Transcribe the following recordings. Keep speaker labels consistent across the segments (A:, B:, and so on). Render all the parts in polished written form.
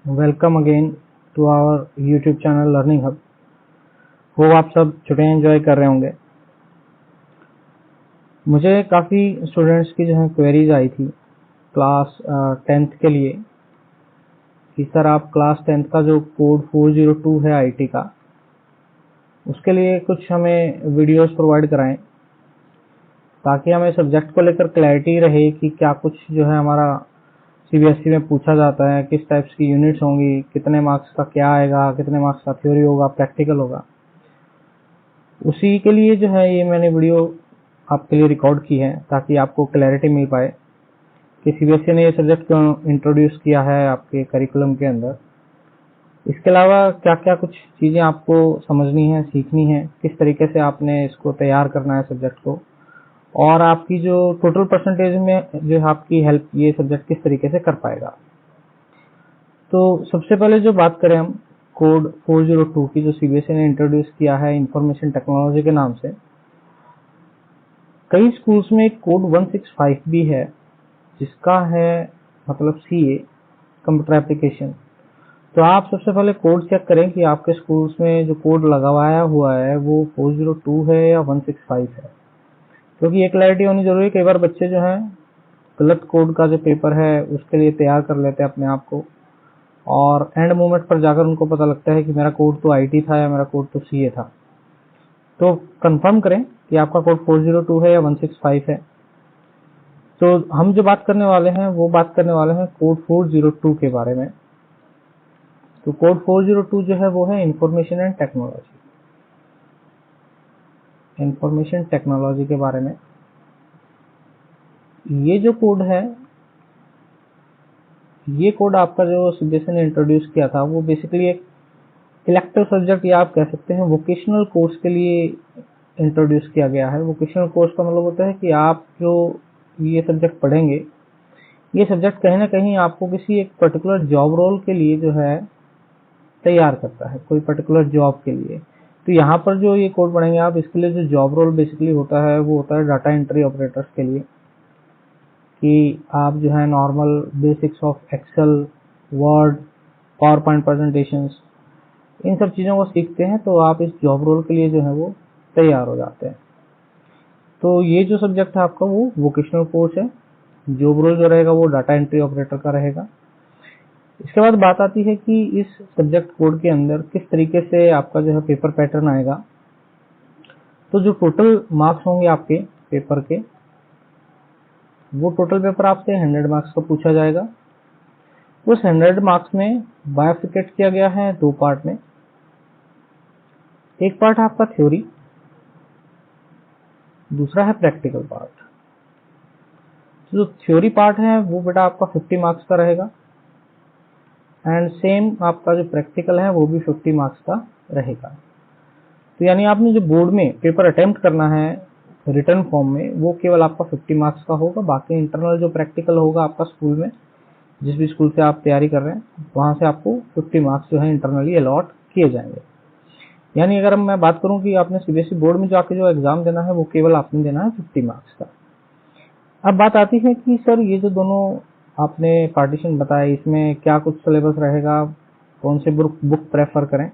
A: Welcome again to our YouTube channel learning hub. वो आप सब छुट्टियां एंजॉय कर रहे होंगे। मुझे काफ़ी स्टूडेंट्स की जो है क्वेरीज आई थी क्लास 10th के लिए कि सर आप क्लास 10th का जो कोड 402 है आईटी का, उसके लिए कुछ हमें वीडियोस प्रोवाइड कराएं ताकि हमें सब्जेक्ट को लेकर क्लैरिटी रहे कि क्या कुछ जो है हमारा सीबीएसई में पूछा जाता है, किस टाइप्स की यूनिट्स होंगी, कितने मार्क्स का क्या आएगा, कितने मार्क्स का थ्योरी होगा, प्रैक्टिकल होगा। उसी के लिए जो है ये मैंने वीडियो आपके लिए रिकॉर्ड की है ताकि आपको क्लैरिटी मिल पाए कि सीबीएसई ने ये सब्जेक्ट क्यों इंट्रोड्यूस किया है आपके करिकुलम के अंदर। इसके अलावा क्या क्या कुछ चीज़ें आपको समझनी है, सीखनी है, किस तरीके से आपने इसको तैयार करना है सब्जेक्ट को, और आपकी जो टोटल परसेंटेज में जो आपकी हेल्प ये सब्जेक्ट किस तरीके से कर पाएगा। तो सबसे पहले जो बात करें हम कोड 402 की, जो सीबीएसई ने इंट्रोड्यूस किया है इंफॉर्मेशन टेक्नोलॉजी के नाम से। कई स्कूल्स में एक कोड 165 भी है जिसका है मतलब सीए, कंप्यूटर एप्लीकेशन। तो आप सबसे पहले कोड चेक करें कि आपके स्कूल्स में जो कोड लगाया हुआ है वो 402 है या 165 है, क्योंकि ये क्लैरिटी होनी जरूरी है। कई बार बच्चे जो हैं गलत कोड का जो पेपर है उसके लिए तैयार कर लेते हैं अपने आप को, और एंड मोमेंट पर जाकर उनको पता लगता है कि मेरा कोड तो आईटी था या मेरा कोड तो सीए था। तो कंफर्म करें कि आपका कोड 402 है या 165 है। तो हम जो बात करने वाले हैं वो बात करने वाले हैं कोड 402 के बारे में। तो कोड 402 जो है वो है information and technology, information technology के बारे में। ये जो कोड है, ये कोड आपका जो सीबीएसई ने इंट्रोड्यूस किया था वो बेसिकली एक इलेक्टिव सब्जेक्ट या आप कह सकते हैं वोकेशनल कोर्स के लिए इंट्रोड्यूस किया गया है। वोकेशनल कोर्स का मतलब होता है कि आप जो ये सब्जेक्ट पढ़ेंगे, ये सब्जेक्ट कहीं ना कहीं आपको किसी एक पर्टिकुलर जॉब रोल के लिए जो है तैयार करता है, कोई पर्टिकुलर जॉब के लिए। तो यहाँ पर जो ये कोड पढ़ेंगे आप, इसके लिए जो जॉब रोल बेसिकली होता है वो होता है डाटा एंट्री ऑपरेटर्स के लिए, कि आप जो है normal basics of Excel, Word, PowerPoint presentations, इन सब चीज़ों को सीखते हैं तो आप इस जॉब रोल के लिए जो है वो तैयार हो जाते हैं। तो ये जो सब्जेक्ट है आपका वो वोकेशनल कोर्स है। जॉब रोल जो रहेगा वो डाटा एंट्री ऑपरेटर का रहेगा। इसके बाद बात आती है कि इस सब्जेक्ट कोड के अंदर किस तरीके से आपका जो है पेपर पैटर्न आएगा। तो जो टोटल मार्क्स होंगे आपके पेपर के, वो टोटल पेपर आपसे 100 मार्क्स का पूछा जाएगा। उस 100 मार्क्स में बायफिकेट किया गया है दो पार्ट में। एक पार्ट है आपका थ्योरी, दूसरा है प्रैक्टिकल पार्ट। जो थ्योरी पार्ट है वो बेटा आपका 50 मार्क्स का रहेगा, एंड सेम आपका जो प्रैक्टिकल है वो भी 50 मार्क्स का रहेगा। तो यानी आपने जो बोर्ड में पेपर अटेम्प्ट करना है रिटर्न फॉर्म में, वो केवल आपका 50 मार्क्स का होगा। बाकी इंटरनल जो प्रैक्टिकल होगा आपका स्कूल में, जिस भी स्कूल से आप तैयारी कर रहे हैं, वहां से आपको 50 मार्क्स जो है इंटरनली अलॉट किए जाएंगे। यानी अगर मैं बात करूं कि आपने सीबीएसई बोर्ड में जाके जो एग्जाम देना है वो केवल आपने देना है 50 मार्क्स का। अब बात आती है कि सर ये जो दोनों आपने पार्टीशन बताया, इसमें क्या कुछ सिलेबस रहेगा, कौन से बुक प्रेफर करें।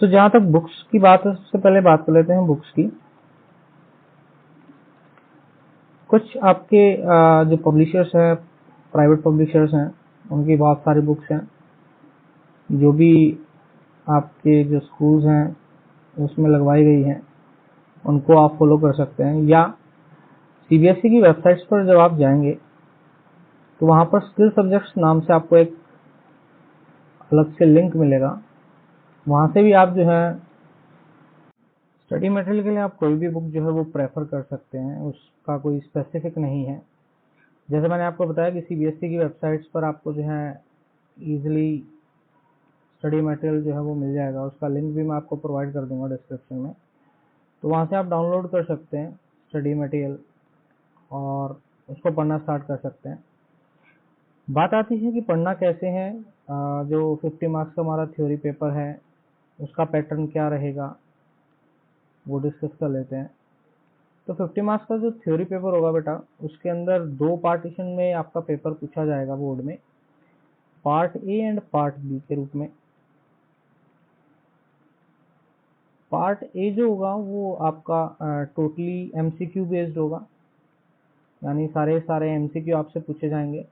A: तो जहां तक बुक्स की बात है, सबसे पहले बात कर लेते हैं बुक्स की। कुछ आपके जो पब्लिशर्स हैं, प्राइवेट पब्लिशर्स हैं, उनकी बहुत सारी बुक्स हैं। जो भी आपके जो स्कूल्स हैं उसमें लगवाई गई हैं, उनको आप फॉलो कर सकते हैं। या सीबीएसई की वेबसाइट्स पर जब आप जाएंगे तो वहां पर स्किल सब्जेक्ट्स नाम से आपको एक अलग से लिंक मिलेगा। वहां से भी आप जो है स्टडी मटेरियल के लिए आप कोई भी बुक जो है वो प्रेफर कर सकते हैं, उसका कोई स्पेसिफिक नहीं है। जैसे मैंने आपको बताया कि सीबीएसई की वेबसाइट्स पर आपको जो है इजीली स्टडी मटेरियल जो है वो मिल जाएगा। उसका लिंक भी मैं आपको प्रोवाइड कर दूंगा डिस्क्रिप्शन में। तो वहाँ से आप डाउनलोड कर सकते हैं स्टडी मटेरियल और उसको पढ़ना स्टार्ट कर सकते हैं। बात आती है कि पढ़ना कैसे है। जो 50 मार्क्स का हमारा थ्योरी पेपर है उसका पैटर्न क्या रहेगा वो डिस्कस कर लेते हैं। तो 50 मार्क्स का जो थ्योरी पेपर होगा बेटा, उसके अंदर दो पार्टीशन में आपका पेपर पूछा जाएगा बोर्ड में। Part A and part B के रूप में। पार्ट ए जो होगा वो आपका टोटली एमसीक्यू बेस्ड होगा, यानी सारे एमसीक्यू आपसे पूछे जाएंगे।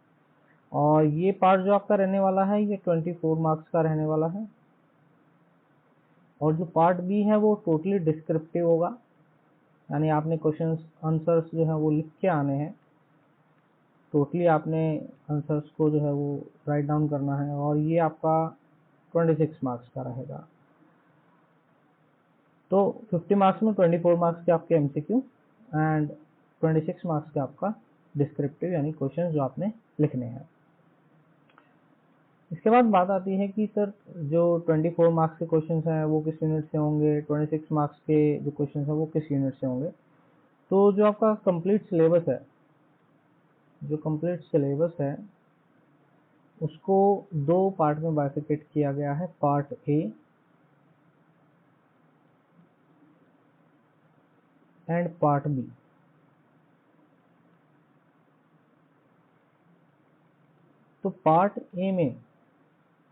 A: और ये पार्ट जो आपका रहने वाला है ये 24 मार्क्स का रहने वाला है। और जो पार्ट बी है वो टोटली डिस्क्रिप्टिव होगा, यानी आपने क्वेश्चंस आंसर्स जो है वो लिख के आने हैं। टोटली आपने आंसर्स को जो है वो राइट डाउन करना है, और ये आपका 26 मार्क्स का रहेगा। तो 50 मार्क्स में 24 मार्क्स के आपके एमसीक्यू एंड 26 मार्क्स के आपका डिस्क्रिप्टिव, यानी क्वेश्चन जो आपने लिखने हैं। इसके बाद बात आती है कि सर जो 24 मार्क्स के क्वेश्चंस हैं वो किस यूनिट से होंगे, 26 मार्क्स के जो क्वेश्चंस हैं वो किस यूनिट से होंगे। तो जो आपका कंप्लीट सिलेबस है, उसको दो पार्ट में बाइफिकेट किया गया है, part A and part B. तो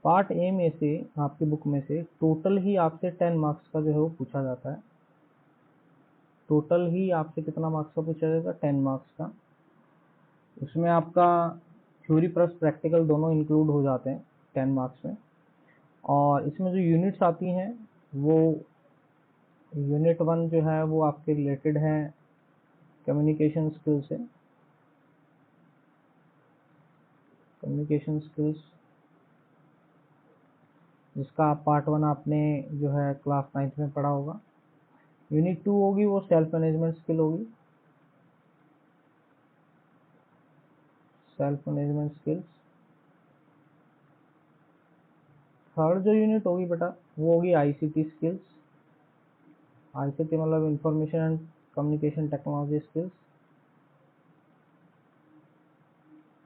A: पार्ट ए में से आपकी बुक में से टोटल ही आपसे 10 मार्क्स का जो है वो पूछा जाता है। टोटल ही आपसे कितना मार्क्स का पूछा जाएगा, 10 मार्क्स का। उसमें आपका थ्योरी प्लस प्रैक्टिकल दोनों इंक्लूड हो जाते हैं 10 मार्क्स में। और इसमें जो यूनिट्स आती हैं वो यूनिट 1 जो है वो आपके रिलेटेड है कम्युनिकेशन स्किल्स से। कम्युनिकेशन स्किल्स जिसका पार्ट 1 आपने जो है क्लास 9th में पढ़ा होगा। यूनिट 2 होगी वो सेल्फ मैनेजमेंट स्किल होगी, सेल्फ मैनेजमेंट स्किल्स। थर्ड जो यूनिट होगी बेटा वो होगी आईसीटी स्किल्स। आईसीटी मतलब information and communication technology skills.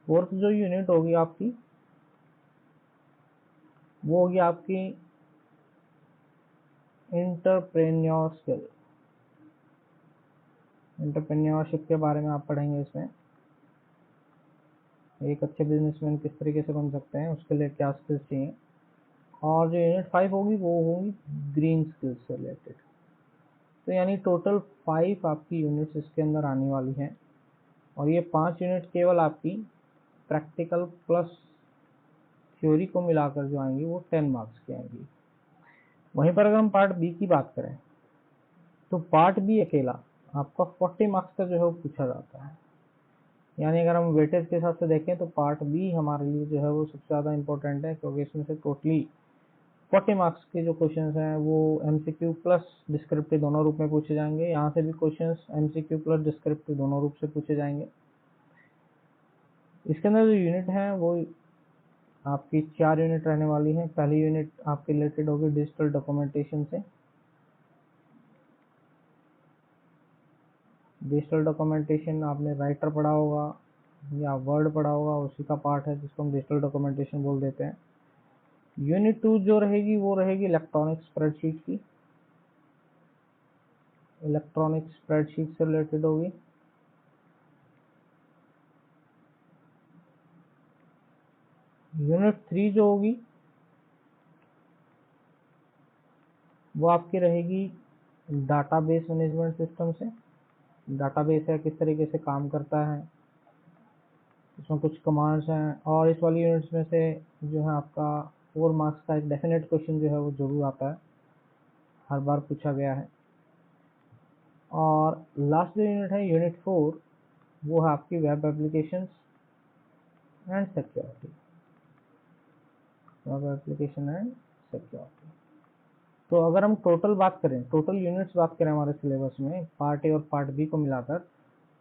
A: Fourth जो यूनिट होगी आपकी वो होगी आपकी एंटरप्रेन्योर स्किल। एंटरप्रेन्योरशिप के बारे में आप पढ़ेंगे इसमें, एक अच्छे बिजनेसमैन किस तरीके से बन सकते हैं, उसके लिए क्या स्किल्स चाहिए। और जो यूनिट 5 होगी वो होगी ग्रीन स्किल्स से रिलेटेड। तो यानी टोटल 5 आपकी यूनिट्स इसके अंदर आने वाली हैं, और ये 5 यूनिट केवल आपकी प्रैक्टिकल प्लस थ्योरी को मिलाकर जो आएंगी वो 10 मार्क्स की आएंगी। वहीं पर अगर हम पार्ट बी की बात करें तो पार्ट बी अकेला आपका 40 मार्क्स का जो है वो पूछा जाता है। यानी अगर हम वेटेज के हिसाब से देखें तो पार्ट बी हमारे लिए जो है वो सबसे ज़्यादा इंपॉर्टेंट है, क्योंकि इसमें से टोटली 40 मार्क्स के जो क्वेश्चंस हैं वो एमसीक्यू प्लस डिस्क्रिप्टिव दोनों रूप में पूछे जाएंगे। यहाँ से भी क्वेश्चंस एमसीक्यू प्लस डिस्क्रिप्टिव दोनों रूप से पूछे जाएंगे। इसके अंदर जो यूनिट है वो आपकी 4 यूनिट रहने वाली है। पहली यूनिट आपकी रिलेटेड होगी डिजिटल डॉक्यूमेंटेशन से। डिजिटल डॉक्यूमेंटेशन आपने राइटर पढ़ा होगा या वर्ड पढ़ा होगा, उसी का पार्ट है जिसको हम डिजिटल डॉक्यूमेंटेशन बोल देते हैं। यूनिट 2 जो रहेगी वो रहेगी इलेक्ट्रॉनिक स्प्रेडशीट की। इलेक्ट्रॉनिक स्प्रेडशीट से रिलेटेड होगी। यूनिट 3 जो होगी वो आपकी रहेगी डाटाबेस मैनेजमेंट सिस्टम से। डाटाबेस है किस तरीके से काम करता है, इसमें कुछ कमांड्स हैं। और इस वाली यूनिट्स में से जो है आपका 4 मार्क्स का एक डेफिनेट क्वेश्चन जो है वो जरूर आता है, हर बार पूछा गया है। और लास्ट जो यूनिट है यूनिट 4 वो है आपकी web applications and security. Web application and security. तो अगर हम टोटल बात करें, टोटल यूनिट्स बात करें हमारे सिलेबस में पार्ट ए और पार्ट बी को मिलाकर,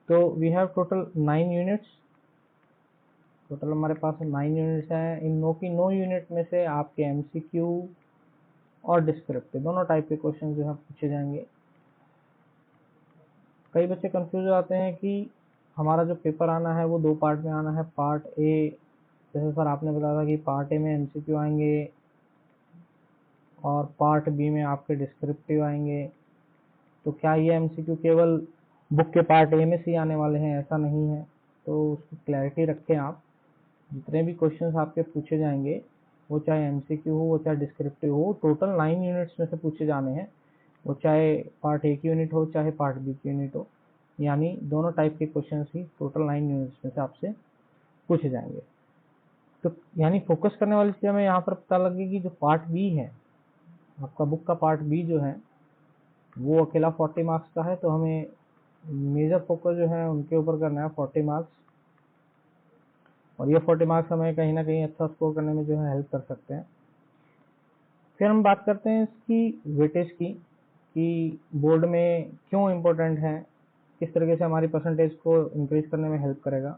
A: तो we have total 9 units. Total हमारे पास 9 यूनिट्स हैं। इन 9 यूनिट में से आपके एमसीक्यू और डिस्क्रिप्टिव दोनों टाइप के क्वेश्चन जो है पूछे जाएंगे। कई बच्चे कंफ्यूज हो जाते हैं कि हमारा जो पेपर आना है वो 2 पार्ट में आना है। पार्ट ए जैसे सर आपने बताया था कि पार्ट ए में एमसीक्यू आएंगे और पार्ट बी में आपके डिस्क्रिप्टिव आएंगे। तो क्या ये एमसीक्यू केवल बुक के पार्ट ए में से आने वाले हैं? ऐसा नहीं है, तो उसकी क्लैरिटी रखें आप। जितने भी क्वेश्चंस आपके पूछे जाएंगे, वो चाहे एमसीक्यू हो, वो चाहे डिस्क्रिप्टिव हो, टोटल 9 यूनिट्स में से पूछे जाने हैं। वो चाहे पार्ट ए की यूनिट हो, चाहे पार्ट बी की यूनिट हो, यानी दोनों टाइप के क्वेश्चंस ही टोटल 9 यूनिट्स में से आपसे पूछे जाएंगे। तो यानी फोकस करने वाली चीज़ हमें यहाँ पर पता लगेगी, जो पार्ट बी है आपका, बुक का पार्ट बी जो है वो अकेला 40 मार्क्स का है। तो हमें मेजर फोकस जो है उनके ऊपर करना है, 40 मार्क्स। और ये 40 मार्क्स हमें कहीं ना कहीं अच्छा स्कोर करने में जो है हेल्प कर सकते हैं। फिर हम बात करते हैं इसकी वेटेज की, कि बोर्ड में क्यों इम्पोर्टेंट है, किस तरीके से हमारी परसेंटेज को इंक्रीज करने में हेल्प करेगा।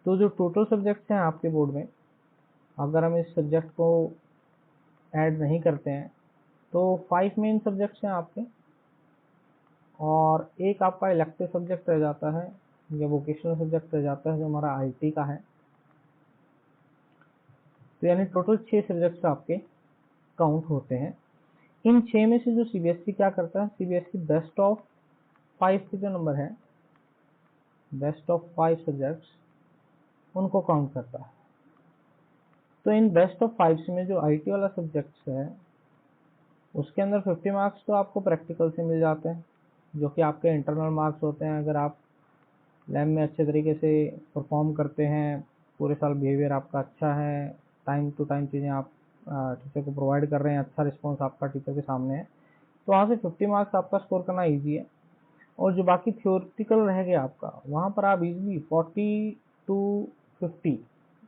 A: तो जो टोटल सब्जेक्ट्स हैं आपके बोर्ड में, अगर हम इस सब्जेक्ट को ऐड नहीं करते हैं तो 5 मेन सब्जेक्ट्स हैं आपके, और एक आपका इलेक्टिव सब्जेक्ट रह जाता है या वोकेशनल सब्जेक्ट रह जाता है जो हमारा आईटी का है। तो यानी टोटल 6 सब्जेक्ट्स आपके काउंट होते हैं। इन 6 में से जो सीबीएसई क्या करता है, सीबीएसई बेस्ट ऑफ 5 के जो नंबर है, बेस्ट ऑफ 5 सब्जेक्ट्स उनको काउंट करता है। तो इन बेस्ट ऑफ 5 में जो आईटी वाला सब्जेक्ट्स है उसके अंदर 50 मार्क्स तो आपको प्रैक्टिकल से मिल जाते हैं, जो कि आपके इंटरनल मार्क्स होते हैं। अगर आप लैब में अच्छे तरीके से परफॉर्म करते हैं, पूरे साल बिहेवियर आपका अच्छा है, टाइम टू टाइम चीज़ें आप टीचर को प्रोवाइड कर रहे हैं, अच्छा रिस्पॉन्स आपका टीचर के सामने है, तो वहाँ से 50 मार्क्स आपका स्कोर करना ईजी है। और जो बाकी थ्योरेटिकल रह गया आपका, वहाँ पर आप इजीली 40 टू 50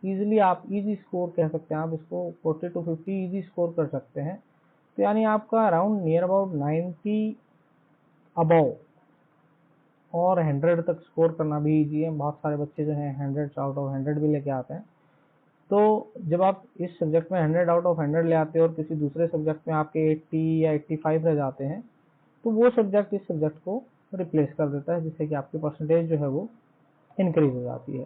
A: ईजिली आप इजी स्कोर कह सकते हैं, आप इसको 40 टू 50 इजी स्कोर कर सकते हैं। तो यानी आपका अराउंड नियर अबाउट 90 अबव और 100 तक स्कोर करना भी इजी है। बहुत सारे बच्चे जो हैं 100 आउट ऑफ 100 भी लेके आते हैं। तो जब आप इस सब्जेक्ट में 100 आउट ऑफ 100 ले आते हैं और किसी दूसरे सब्जेक्ट में आपके 80 या 85 रह जाते हैं, तो वो सब्जेक्ट इस सब्जेक्ट को रिप्लेस कर देता है, जिससे कि आपकी परसेंटेज जो है वो इंक्रीज हो जाती है।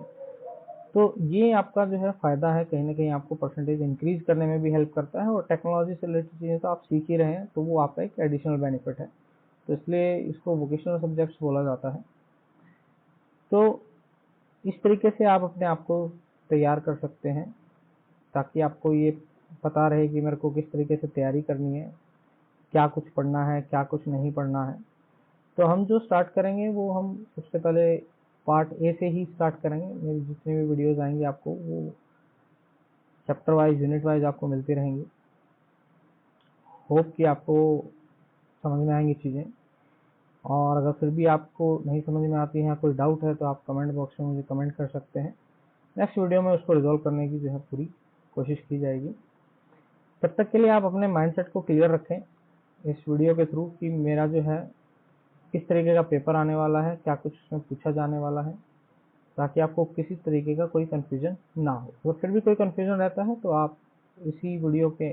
A: तो ये आपका जो है फायदा है, कहीं ना कहीं आपको परसेंटेज इंक्रीज करने में भी हेल्प करता है। और टेक्नोलॉजी से रिलेटेड चीज़ें तो आप सीख ही रहे हैं, तो वो आपका एक एडिशनल बेनिफिट है। तो इसलिए इसको वोकेशनल सब्जेक्ट्स बोला जाता है। तो इस तरीके से आप अपने आप को तैयार कर सकते हैं, ताकि आपको ये पता रहे कि मेरे को किस तरीके से तैयारी करनी है, क्या कुछ पढ़ना है, क्या कुछ नहीं पढ़ना है। तो हम जो स्टार्ट करेंगे वो हम सबसे पहले पार्ट ए से ही स्टार्ट करेंगे। मेरी जितनी भी वीडियोस आएंगी आपको वो चैप्टर वाइज, यूनिट वाइज आपको मिलती रहेंगी। होप कि आपको समझ में आएंगी चीज़ें। और अगर फिर भी आपको नहीं समझ में आती है, कोई डाउट है, तो आप कमेंट बॉक्स में मुझे कमेंट कर सकते हैं। नेक्स्ट वीडियो में उसको रिजॉल्व करने की जो है पूरी कोशिश की जाएगी। तब तक के लिए आप अपने माइंडसेट को क्लियर रखें इस वीडियो के थ्रू, कि मेरा जो है किस तरीके का पेपर आने वाला है, क्या कुछ उसमें पूछा जाने वाला है, ताकि आपको किसी तरीके का कोई कंफ्यूजन ना हो। अगर फिर भी कोई कंफ्यूजन रहता है तो आप इसी वीडियो के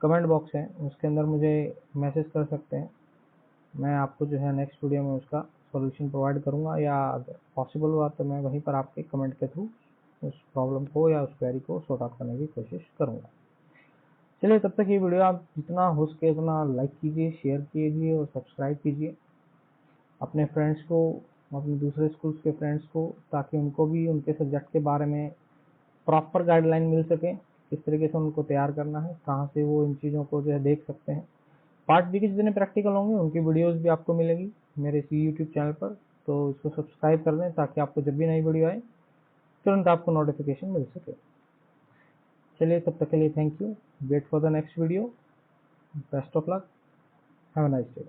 A: कमेंट बॉक्स है उसके अंदर मुझे मैसेज कर सकते हैं। मैं आपको जो है नेक्स्ट वीडियो में उसका सॉल्यूशन प्रोवाइड करूंगा, या अगर पॉसिबल हुआ तो मैं वहीं पर आपके कमेंट के थ्रू उस प्रॉब्लम को या उस क्वेरी को सॉर्ट आउट करने की कोशिश करूंगा। चलिए, तब तक ये वीडियो आप जितना हो सके उतना लाइक कीजिए, शेयर कीजिए और सब्सक्राइब कीजिए अपने फ्रेंड्स को, अपने दूसरे स्कूल्स के फ्रेंड्स को, ताकि उनको भी उनके सब्जेक्ट के बारे में प्रॉपर गाइडलाइन मिल सके, किस तरीके से उनको तैयार करना है, कहाँ से वो इन चीज़ों को जो है देख सकते हैं। पार्ट बी के जितने प्रैक्टिकल होंगे उनकी वीडियोस भी आपको मिलेगी मेरे इसी यूट्यूब चैनल पर, तो इसको सब्सक्राइब कर लें ताकि आपको जब भी नई वीडियो आए तुरंत आपको नोटिफिकेशन मिल सके। चलिए, तब तक के लिए thank you. Wait for the next video. Best of luck. Have a nice day.